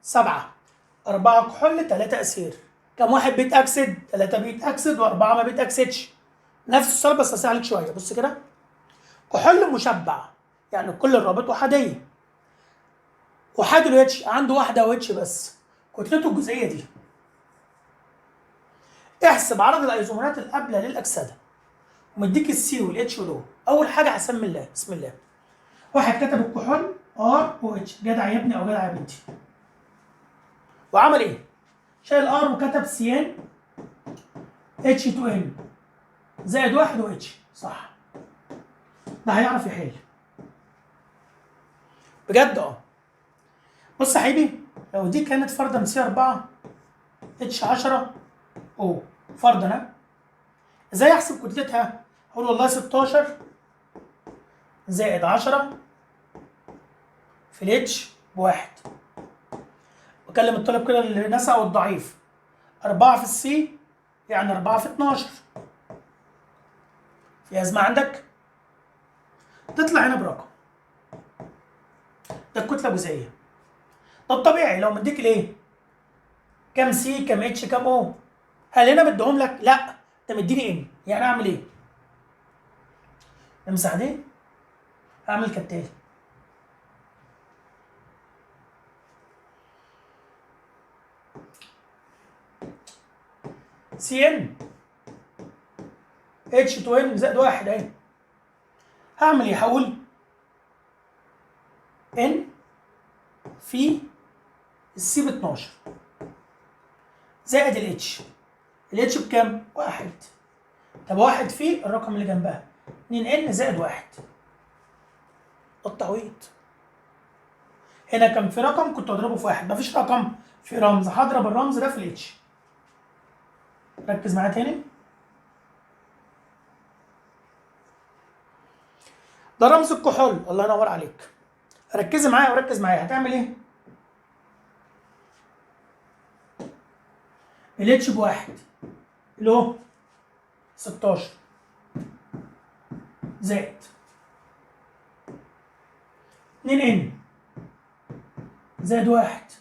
7 4 كحول 3 أسير. كم واحد بيتأكسد؟ 3 بيتأكسد و4 ما بيتأكسدش. نفس السؤال بس هسهل عليك شوية. بص كده، كحول مشبع يعني كل الرابط أحادية. أحاد الاتش عنده واحدة واتش بس، كتلته الجزئية دي. احسب عدد الأيزومرات القابلة للأكسدة ومديك السي والاتش والأو. أول حاجة هسمي الله، بسم الله. واحد كتب الكحول ار او اتش، جدع يا ابني أو جدع يا بنتي. وعمل إيه؟ شايل ار وكتب سي ان اتش 2 ان زائد 1 و اتش، صح. ده هيعرف يحل بجد. بص يا حبيبي، لو دي كانت فرضا سي 4 اتش 10 او فرضا، ازاي احسب كتلتها؟ هقول والله 16 زائد 10 في الاتش بواحد. بكلم الطالب كده اللي نسى او الضعيف. 4 في السي يعني 4 في 12. في ازمه عندك؟ تطلع هنا برقم. ده الكتله الجزئيه. ده الطبيعي لو مديك الايه؟ كام سي كام اتش كام او. هل هنا مديهم لك؟ لا، انت مديني ان. يعني اعمل ايه؟ امسح دي، هعمل كالتالي. سي ان اتش 2 زائد 1 اهي. هعمل ايه؟ هقول ان في السي ب 12 زائد الاتش. الاتش بكام؟ 1. طب 1 في الرقم اللي جنبها 2 ان زائد 1. التعويض. هنا كان في رقم كنت اضربه في 1، مفيش رقم في رمز، هضرب الرمز ده في الاتش. ركز معايا تاني. ده رمز الكحول، الله ينور عليك. ركزي معايا وركز معايا، هتعمل ايه؟ الاتش بواحد اللي هو 16 زائد 2 ان زائد 1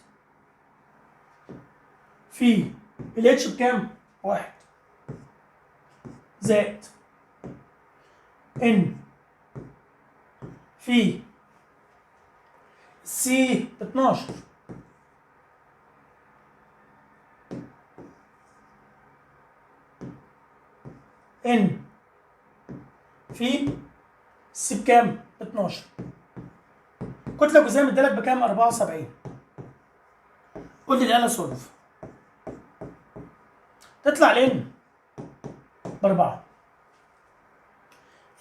في الاتش بكام؟ 1 زائد ان في سي 12 ان في سي بكام؟ 12. كتلة جزيئة مديلك بكام؟ 74. قول لي الآلة سولف. تطلع لين ب4.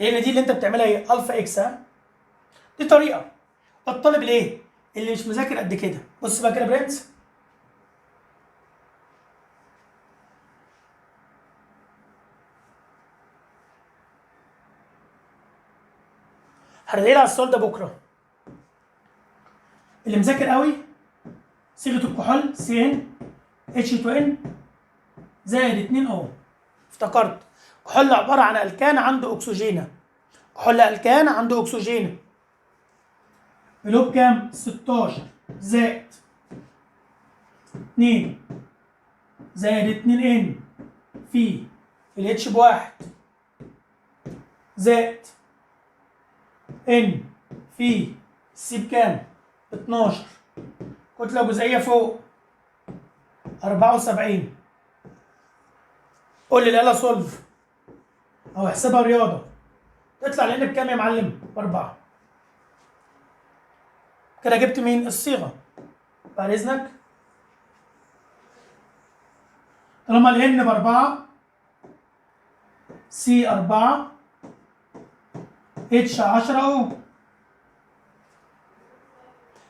لان دي اللي انت بتعملها ايه؟ الفا اكس. ها؟ دي طريقة. الطالب الايه؟ اللي مش مذاكر قد كده. بص بقى كده يا برنس. هرجع على السؤال ده بكره. اللي مذاكر قوي، صيغه الكحول سي ان اتش 2 ان زائد 2 او. افتكرت كحول عباره عن الكان عنده اكسجينه. كحول الكان عنده اكسجينه. اللي بكام؟ 16 زائد 2 زائد 2 ان في الاتش بواحد زائد ان في سي بكام؟ 12. كتلة جزئية فوق 74. قول لي الآلة سولف أو احسبها رياضة. تطلع لأن بكام يا معلم؟ ب4. كده جبت مين؟ الصيغة. بعد إذنك. طالما الإن ب4 سي 4 اتش 10 أو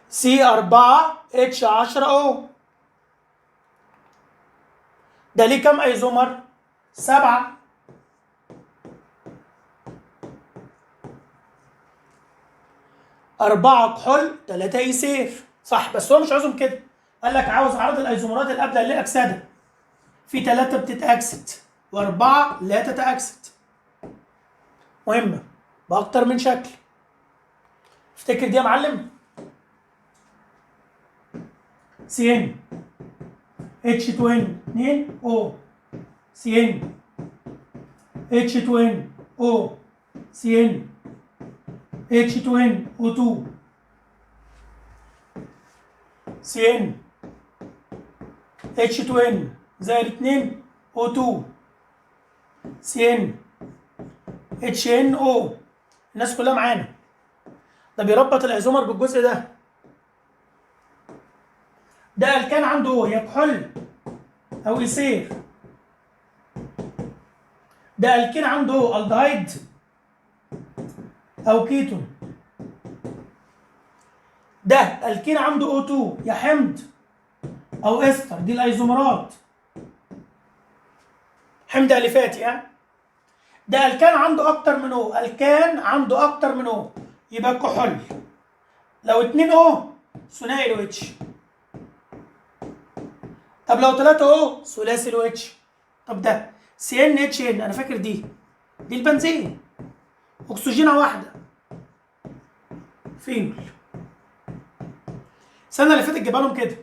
سي 4 اتش 10 أو. ده ليه كام ايزومر؟ 7. أربعة كحول 3 إيثير، صح. بس هو مش عاوزهم كده. قال لك عاوز عدد الأيزومرات القابلة للأكسدة. في 3 بتتأكسد و4 لا تتأكسد. مهمة بأكتر من شكل. افتكر دي يا معلم. سي ان اتش 2 2 او سي ان اتش 2 او سي ان اتش 2 او 2 سي ان اتش 2 زائد 2 او 2 سي ان اتش ان او. الناس كلها معانا. ده بيربط الايزومر بالجزء ده. ده الكان عنده يا كحول او ايثير. ده الكين عنده الدهايد او كيتون. ده الكين عنده O2 يا حمض او استر. دي الايزومرات، حمض الفاتي ها. ده الكان عنده اكتر من او. الكان عنده اكتر من او يبقى كحول. لو 2 او ثنائي ال OH. طب لو 3 او ثلاثي ال OH. طب ده CnHn انا فاكر دي البنزين، اكسجينه واحده فينول. السنه اللي فاتت جايبها لهم كده.